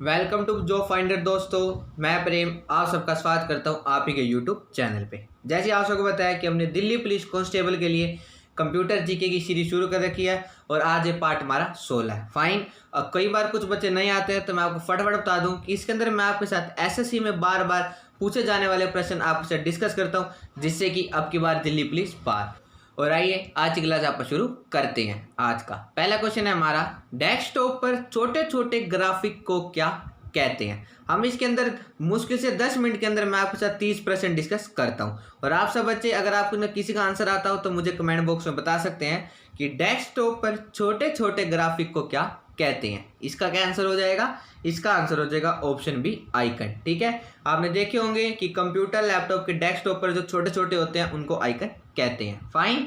Welcome to job finder दोस्तों, मैं प्रेम आप सबका स्वागत करता हूं आप ही के यूट्यूब चैनल पे। जैसे आप सबको बताया कि हमने दिल्ली पुलिस कांस्टेबल के लिए कंप्यूटर जीके की सीरीज शुरू कर रखी है और आज ये पार्ट हमारा 16 है। फाइन। और कई बार कुछ बच्चे नहीं आते हैं तो मैं आपको फटाफट बता दूं कि इसके अंदर मैं आपके साथ एसएससी में बार बार पूछे जाने वाले प्रश्न आपके साथ डिस्कस करता हूँ, जिससे कि अब की बार दिल्ली पुलिस पार। और आइए आज की क्लास आप शुरू करते हैं। आज का पहला क्वेश्चन है हमारा, डेस्कटॉप पर छोटे छोटे ग्राफिक को क्या कहते हैं। हम इसके अंदर मुश्किल से 10 मिनट के अंदर मैं आपके साथ 30% डिस्कस करता हूं। और आप सब बच्चे अगर आपको किसी का आंसर आता हो तो मुझे कमेंट बॉक्स में बता सकते हैं कि डेस्कटॉप पर छोटे छोटे ग्राफिक को क्या कहते हैं। इसका क्या आंसर हो जाएगा? इसका आंसर हो जाएगा ऑप्शन बी, आइकन। ठीक है, आपने देखे होंगे कि कंप्यूटर लैपटॉप के डेस्कटॉप पर जो छोटे छोटे होते हैं उनको आइकन कहते हैं। फाइन।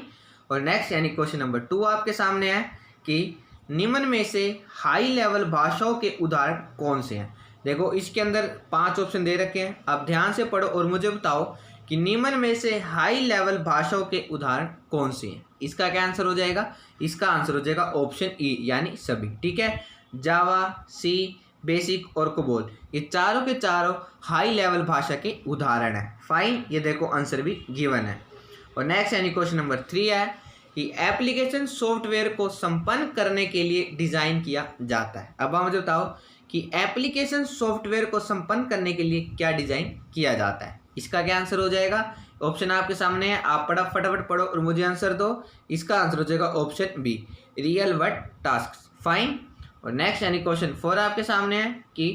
और नेक्स्ट यानी क्वेश्चन नंबर 2 आपके सामने है कि निम्न में से हाई लेवल भाषाओं के उदाहरण कौन से हैं। देखो इसके अंदर 5 ऑप्शन दे रखे हैं, आप ध्यान से पढ़ो और मुझे बताओ कि निम्न में से हाई लेवल भाषाओं के उदाहरण कौन से हैं। इसका क्या आंसर हो जाएगा? इसका आंसर हो जाएगा ऑप्शन ई यानी सभी। ठीक है, जावा, सी, बेसिक और कोबोल, ये चारों के चारों हाई लेवल भाषा के उदाहरण है। फाइन, ये देखो आंसर भी गिवन है। और नेक्स्ट यानी क्वेश्चन नंबर 3 है कि एप्लीकेशन सॉफ्टवेयर को संपन्न करने के लिए डिजाइन किया जाता है। अब आप मुझे बताओ कि एप्लीकेशन सॉफ्टवेयर को संपन्न करने के लिए क्या डिजाइन किया जाता है। इसका क्या आंसर हो जाएगा? ऑप्शन आपके सामने है, आप फटाफट पढ़ो और मुझे आंसर दो। इसका आंसर हो जाएगा option B, real world task. Fine. और नेक्स्ट यानी क्वेश्चन 4 आपके सामने है कि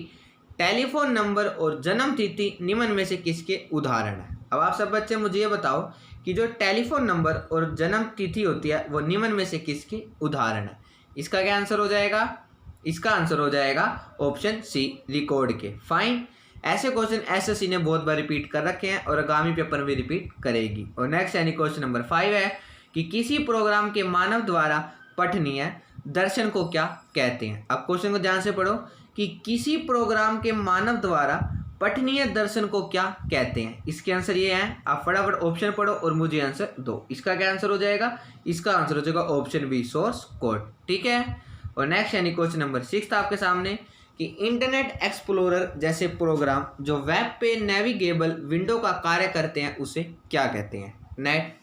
टेलीफोन नंबर और जन्म तिथि निम्न में से किसके उदाहरण है। अब आप सब बच्चे मुझे ये बताओ कि जो टेलीफोन नंबर और जन्म तिथि होती है वो निम्न में से किसके उदाहरण है। इसका क्या आंसर हो जाएगा? इसका आंसर हो जाएगा ऑप्शन सी, रिकॉर्ड के। फाइन। ऐसे क्वेश्चन एसएससी ने बहुत बार रिपीट कर रखे हैं और आगामी पेपर में रिपीट करेगी। और नेक्स्ट यानी क्वेश्चन नंबर 5 है कि किसी प्रोग्राम के मानव द्वारा पठनीय दर्शन को क्या कहते हैं। अब क्वेश्चन को ध्यान से पढ़ो कि किसी प्रोग्राम के मानव द्वारा पठनीय दर्शन को क्या कहते हैं। इसके आंसर ये है, आप फटाफट ऑप्शन पढ़ो और मुझे आंसर दो। इसका क्या आंसर हो जाएगा? इसका आंसर हो जाएगा ऑप्शन बी, सोर्स कोड। ठीक है। और नेक्स्ट यानी क्वेश्चन नंबर 6 आपके सामने कि इंटरनेट एक्सप्लोरर जैसे प्रोग्राम जो वेब पे नेविगेबल विंडो का कार्य करते हैं उसे क्या कहते हैं। नेट,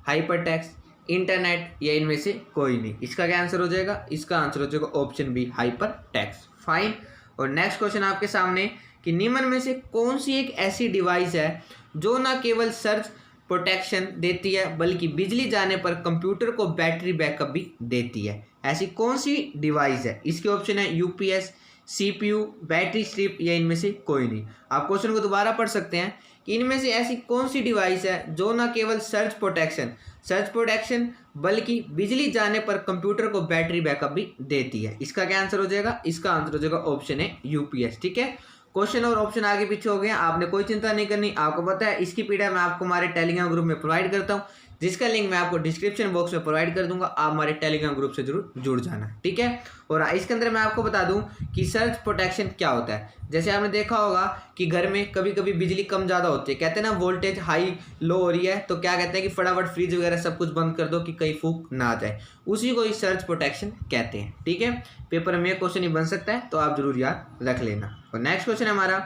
हाइपरटेक्स्ट, इंटरनेट या इनमें से कोई नहीं। इसका क्या आंसर हो जाएगा? इसका आंसर हो जाएगा ऑप्शन बी, हाइपरटेक्स्ट। फाइन। और नेक्स्ट क्वेश्चन आपके सामने कि निम्न में से कौन सी एक ऐसी डिवाइस है जो न केवल सर्च प्रोटेक्शन देती है बल्कि बिजली जाने पर कंप्यूटर को बैटरी बैकअप भी देती है। ऐसी कौन सी डिवाइस है? इसके ऑप्शन है यूपीएस, सीपीयू, बैटरी स्ट्रिप या इनमें से कोई नहीं। आप क्वेश्चन को दोबारा पढ़ सकते हैं कि इनमें से ऐसी कौन सी डिवाइस है जो न केवल सर्च प्रोटेक्शन बल्कि बिजली जाने पर कंप्यूटर को बैटरी बैकअप भी देती है। इसका क्या आंसर हो जाएगा? इसका आंसर हो जाएगा ऑप्शन है यूपीएस। ठीक है, क्वेश्चन और ऑप्शन आगे पीछे हो गए, आपने कोई चिंता नहीं करनी। आपको पता है इसकी पीडीएफ मैं आपको हमारे टेलीग्राम ग्रुप में प्रोवाइड करता हूँ, जिसका लिंक मैं आपको डिस्क्रिप्शन बॉक्स में प्रोवाइड कर दूंगा। आप हमारे टेलीग्राम ग्रुप से जरूर जुड़ जाना। ठीक है। और इसके अंदर मैं आपको बता दूं कि सर्च प्रोटेक्शन क्या होता है। जैसे आपने देखा होगा कि घर में कभी कभी बिजली कम ज़्यादा होती है, कहते हैं ना वोल्टेज हाई लो हो रही है तो क्या कहते हैं कि फटाफट फ्रिज वगैरह सब कुछ बंद कर दो कि कहीं फूंक ना आ जाए। उसी को ही सर्च प्रोटेक्शन कहते हैं। ठीक है, पेपर में क्वेश्चन ही बन सकता है तो आप जरूर याद रख लेना। और नेक्स्ट क्वेश्चन है हमारा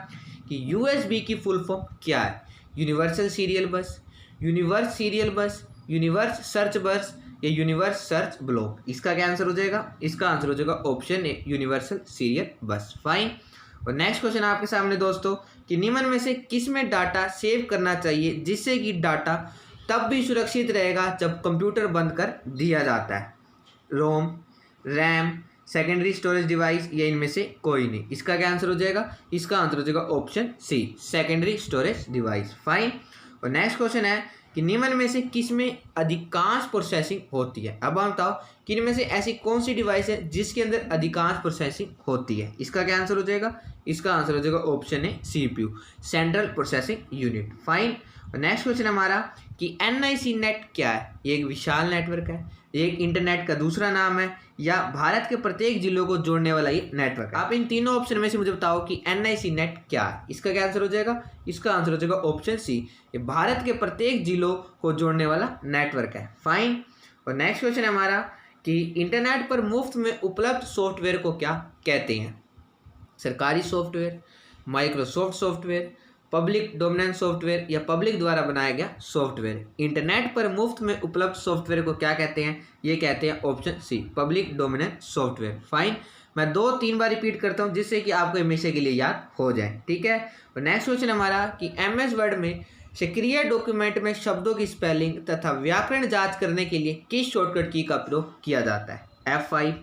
कि यूएसबी की फुल फॉर्म क्या है। यूनिवर्सल सीरियल बस, यूनिवर्स सीरियल बस, यूनिवर्स सर्च बस या यूनिवर्स सर्च ब्लॉक। इसका क्या आंसर हो जाएगा? इसका आंसर हो जाएगा ऑप्शन ए, यूनिवर्सल सीरियल बस। फाइन। और नेक्स्ट क्वेश्चन आपके सामने दोस्तों कि निम्न में से किस में डाटा सेव करना चाहिए जिससे कि डाटा तब भी सुरक्षित रहेगा जब कंप्यूटर बंद कर दिया जाता है। रोम, रैम, सेकेंडरी स्टोरेज डिवाइस या इनमें से कोई नहीं। इसका क्या आंसर हो जाएगा? इसका आंसर हो जाएगा option C, secondary storage device. Fine. और नेक्स्ट क्वेश्चन है कि निम्न में से किस में अधिकांश प्रोसेसिंग होती है। अब आप बताओ कि इनमें से ऐसी कौन सी डिवाइस है जिसके अंदर अधिकांश प्रोसेसिंग होती है। इसका क्या आंसर हो जाएगा? इसका आंसर हो जाएगा ऑप्शन है CPU, central processing unit. Fine. और नेक्स्ट क्वेश्चन हमारा कि एनआईसी नेट क्या है। ये एक विशाल नेटवर्क है, ये एक इंटरनेट का दूसरा नाम है या भारत के प्रत्येक जिलों को जोड़ने वाला ये नेटवर्क है। आप इन तीनों ऑप्शन में से मुझे बताओ कि एनआईसी नेट क्या है। इसका क्या आंसर हो जाएगा? इसका आंसर हो जाएगा ऑप्शन सी, ये भारत के प्रत्येक जिलों को जोड़ने वाला नेटवर्क है। फाइन। और नेक्स्ट क्वेश्चन है हमारा कि इंटरनेट पर मुफ्त में उपलब्ध सॉफ्टवेयर को क्या कहते हैं। सरकारी software, Microsoft software, public dominance software या पब्लिक द्वारा बनाया गया सॉफ्टवेयर। इंटरनेट पर मुफ्त में उपलब्ध सॉफ्टवेयर को क्या कहते हैं? ये कहते हैं option C, public dominance software. Fine, मैं 2-3 बार रिपीट करता हूँ जिससे कि आपको हमेशा के लिए याद हो जाए, ठीक है। और नेक्स्ट क्वेश्चन हमारा कि MS वर्ड में सक्रिय डॉक्यूमेंट में शब्दों की स्पेलिंग तथा व्याकरण जांच करने के लिए किस शॉर्टकट की का प्रयोग किया जाता है? F5,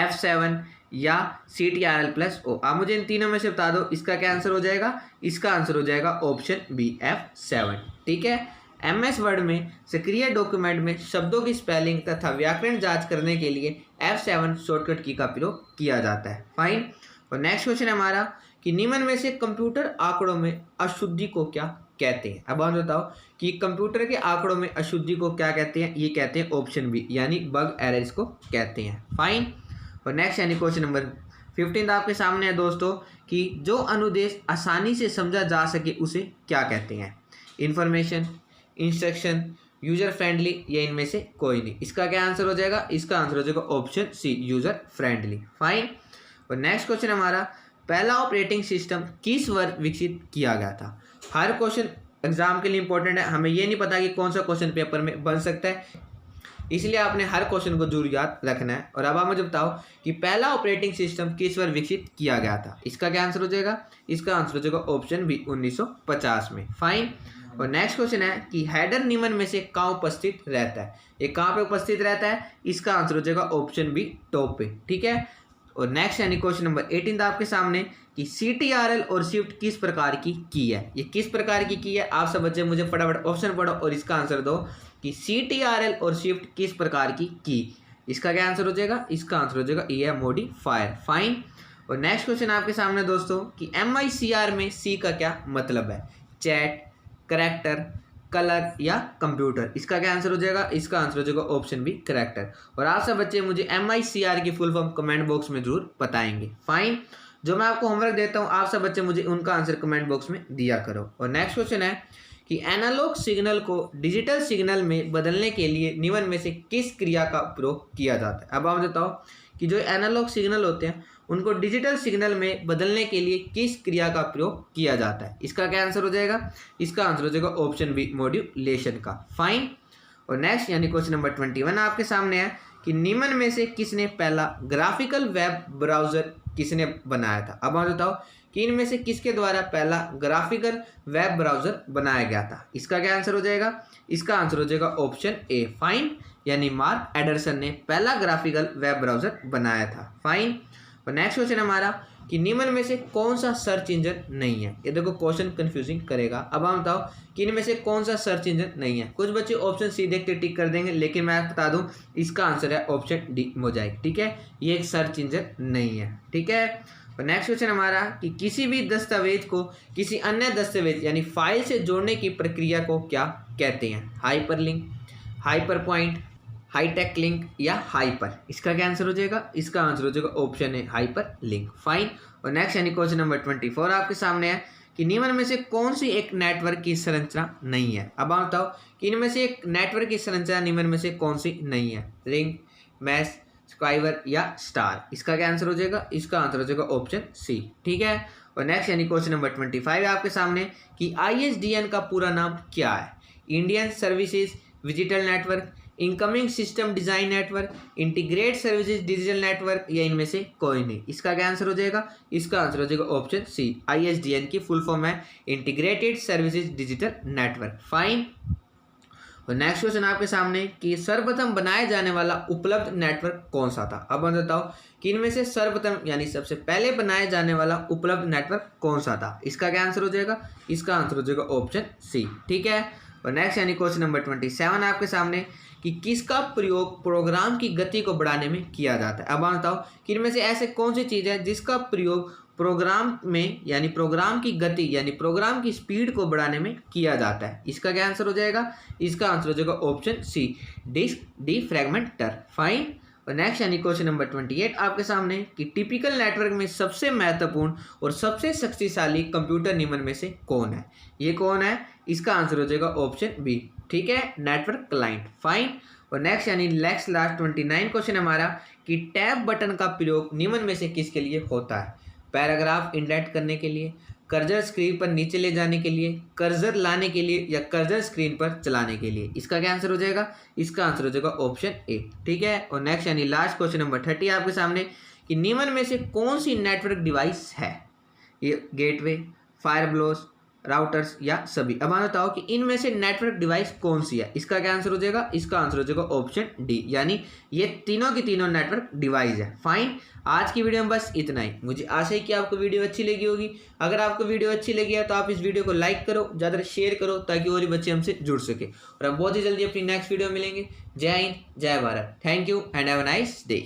F7 या CTRL+O। आप मुझे इन तीनों में से बता दो इसका क्या आंसर हो जाएगा? इसका आंसर हो जाएगा ऑप्शन बी, F7, ठीक है। MS वर्ड में सक्रिय डॉक्यूमेंट में शब्दों की स्पेलिंग तथा व्याकरण जांच करने के लिए F7 शॉर्टकट की का प्रयोग किया जाता है। फाइन। और नेक्स्ट क्वेश्चन हमारा कि निम्न में से कंप्यूटर आंकड़ों में अशुद्धि को क्या कहते हैं? अब आप बताओ कि कंप्यूटर के आंकड़ों में अशुद्धि को क्या कहते हैं? ये कहते हैं ऑप्शन बी, यानी बग एरर्स को कहते हैं। फाइन। और नेक्स्ट यानी क्वेश्चन नंबर 15 आपके सामने है दोस्तों कि जो अनुदेश आसानी से समझा जा सके उसे क्या कहते हैं? इंफॉर्मेशन, इंस्ट्रक्शन, यूजर फ्रेंडली या इनमें से कोई नहीं। इसका क्या आंसर हो जाएगा? इसका आंसर हो जाएगा option C, user friendly. Fine. और नेक्स्ट क्वेश्चन हमारा पहला ऑपरेटिंग सिस्टम किस वर्ष विकसित किया गया था? हर क्वेश्चन एग्जाम के लिए इंपॉर्टेंट है, हमें ये नहीं पता कि कौन सा क्वेश्चन पेपर में बन सकता है, इसलिए आपने हर क्वेश्चन को जरूर याद रखना है। और अब आप मुझे बताओ कि पहला ऑपरेटिंग सिस्टम किस वर्ष विकसित किया गया था? इसका क्या आंसर हो जाएगा? इसका आंसर हो जाएगा ऑप्शन बी, 1950 में। फाइन। और नेक्स्ट क्वेश्चन है कि हेडर निम्न में से कहाँ उपस्थित रहता है? ये कहाँ पे उपस्थित रहता है? इसका आंसर हो जाएगा ऑप्शन बी, टॉप पे, ठीक है। और नेक्स्ट यानी क्वेश्चन नंबर 18 आपके सामने कि CTRL और शिफ्ट किस प्रकार की है? ये किस प्रकार की है? आप सब बच्चे मुझे फटाफट ऑप्शन पढ़ो और इसका आंसर दो कि CTRL और शिफ्ट किस प्रकार की। इसका क्या आंसर हो जाएगा? इसका आंसर हो जाएगा ये मॉडिफायर। फाइन। और नेक्स्ट क्वेश्चन आपके सामने दोस्तों कि MICR में C का क्या मतलब है? चैट, करैक्टर, कलर या कंप्यूटर। इसका क्या आंसर हो जाएगा? इसका आंसर हो जाएगा ऑप्शन बी, करैक्टर। और आप सब बच्चे मुझे MICR की फुल फॉर्म कमेंट बॉक्स में जरूर बताएंगे। फाइन। जो मैं आपको होमवर्क देता हूँ आप सब बच्चे मुझे उनका आंसर कमेंट बॉक्स में दिया करो। और नेक्स्ट क्वेश्चन है कि एनालॉग सिग्नल को डिजिटल सिग्नल में बदलने के लिए निम्न में से किस क्रिया का प्रयोग किया जाता है? अब आप बताओ कि जो एनालॉग सिग्नल होते हैं उनको डिजिटल सिग्नल में बदलने के लिए किस क्रिया का प्रयोग किया जाता है? इसका क्या आंसर हो जाएगा? इसका आंसर हो जाएगा ऑप्शन बी, मॉड्यूलेशन का। फाइन। और नेक्स्ट यानी क्वेश्चन नंबर 21 आपके सामने है कि निम्न में से किसने पहला ग्राफिकल वेब ब्राउजर किसने बनाया था? अब आप बताओ कि इनमें से किसके द्वारा पहला ग्राफिकल वेब ब्राउजर बनाया गया था? इसका क्या आंसर हो जाएगा? इसका आंसर हो जाएगा ऑप्शन ए, फाइन, यानी मार्क एंडरसन ने पहला ग्राफिकल वेब ब्राउजर बनाया था। फाइन। और नेक्स्ट क्वेश्चन हमारा कि निम्न में से कौन सा सर्च इंजन नहीं है? ये देखो क्वेश्चन कंफ्यूजिंग करेगा। अब हम बताओ कि इनमें से कौन सा सर्च इंजन नहीं है? कुछ बच्चे ऑप्शन सी देखते टिक कर देंगे, लेकिन मैं बता दूं इसका आंसर है ऑप्शन डी, मोजाइक, ठीक है। ये एक सर्च इंजन नहीं है, ठीक है। और नेक्स्ट क्वेश्चन हमारा कि किसी भी दस्तावेज को किसी अन्य दस्तावेज यानी फाइल से जोड़ने की प्रक्रिया को क्या कहते हैं? Hyperlink, hyper point, hitech link या हाइपर। इसका क्या आंसर हो जाएगा? इसका आंसर हो जाएगा ऑप्शन है हाइपर लिंक। फाइन। और नेक्स्ट यानी क्वेश्चन नंबर 24 आपके सामने है कि निम्न में से कौन सी एक नेटवर्क की संरचना नहीं है? अब आप बताओ कि इनमें से एक नेटवर्क की संरचना निम्न में से कौन सी नहीं है? रिंग, मैश, स्क्वाइवर या स्टार। इसका क्या आंसर हो जाएगा? इसका आंसर हो जाएगा ऑप्शन सी, ठीक है। और नेक्स्ट यानी क्वेश्चन नंबर 25 आपके सामने कि ISDN का पूरा नाम क्या है? Indian services digital network, incoming system design network, integrate services digital network या इनमें से कोई नहीं। इसका क्या आंसर हो जाएगा? इसका आंसर हो जाएगा ऑप्शन सी, ISDN की फुल फॉर्म है integrated services digital network. Fine. और नेक्स्ट क्वेश्चन आपके सामने कि सर्वप्रथम बनाया जाने वाला उपलब्ध नेटवर्क कौन सा था? अब बताओ कि इनमें से सर्वप्रथम यानी सबसे पहले बनाया जाने वाला उपलब्ध नेटवर्क कौन सा था? इसका क्या आंसर हो जाएगा? इसका आंसर हो जाएगा ऑप्शन सी, ठीक है। और नेक्स्ट यानी क्वेश्चन नंबर 27 आपके सामने कि किसका प्रयोग प्रोग्राम की गति को बढ़ाने में किया जाता है? अब आप बताओ कि इनमें से ऐसे कौन सी चीज़ है जिसका प्रयोग प्रोग्राम में यानी प्रोग्राम की गति यानी प्रोग्राम की स्पीड को बढ़ाने में किया जाता है? इसका क्या आंसर हो जाएगा? इसका आंसर हो जाएगा option C, disk defragmenter. Fine. और नेक्स्ट यानी क्वेश्चन नंबर 28 आपके सामने कि टिपिकल नेटवर्क में सबसे महत्वपूर्ण और सबसे शक्तिशाली कंप्यूटर निम्न में से कौन है? ये कौन है? इसका आंसर हो जाएगा ऑप्शन बी, ठीक है, नेटवर्क क्लाइंट। फाइन। और नेक्स्ट यानी नेक्स्ट लास्ट 29 क्वेश्चन हमारा कि टैब बटन का प्रयोग निम्न में से किसके लिए होता है? पैराग्राफ इंडेंट करने के लिए, कर्सर स्क्रीन पर नीचे ले जाने के लिए, कर्सर लाने के लिए, या कर्सर स्क्रीन पर चलाने के लिए। इसका क्या आंसर हो जाएगा? इसका आंसर हो जाएगा ऑप्शन ए। ठीक है, और नेक्स्ट यानी लास्ट क्वेश्चन नंबर 30 आपके सामने कि निम्न में से कौन सी नेटवर्क डिवाइस है? ये गेटवे, फायरब्लोस, राउटर्स या सभी। अब आप बताओ कि इनमें से नेटवर्क डिवाइस कौन सी है? इसका क्या आंसर हो जाएगा? इसका आंसर हो जाएगा ऑप्शन डी, यानी ये तीनों की तीनों नेटवर्क डिवाइस है। फाइन, आज की वीडियो में बस इतना ही। मुझे आशा है कि आपको वीडियो अच्छी लगी होगी। अगर आपको वीडियो अच्छी लगी है तो आप इस वीडियो को लाइक करो, ज़्यादा शेयर करो, ताकि और भी बच्चे हमसे जुड़ सके। और हम बहुत ही जल्दी अपनी नेक्स्ट वीडियो मिलेंगे। जय हिंद, जय Bharat. Thank you and have a nice day.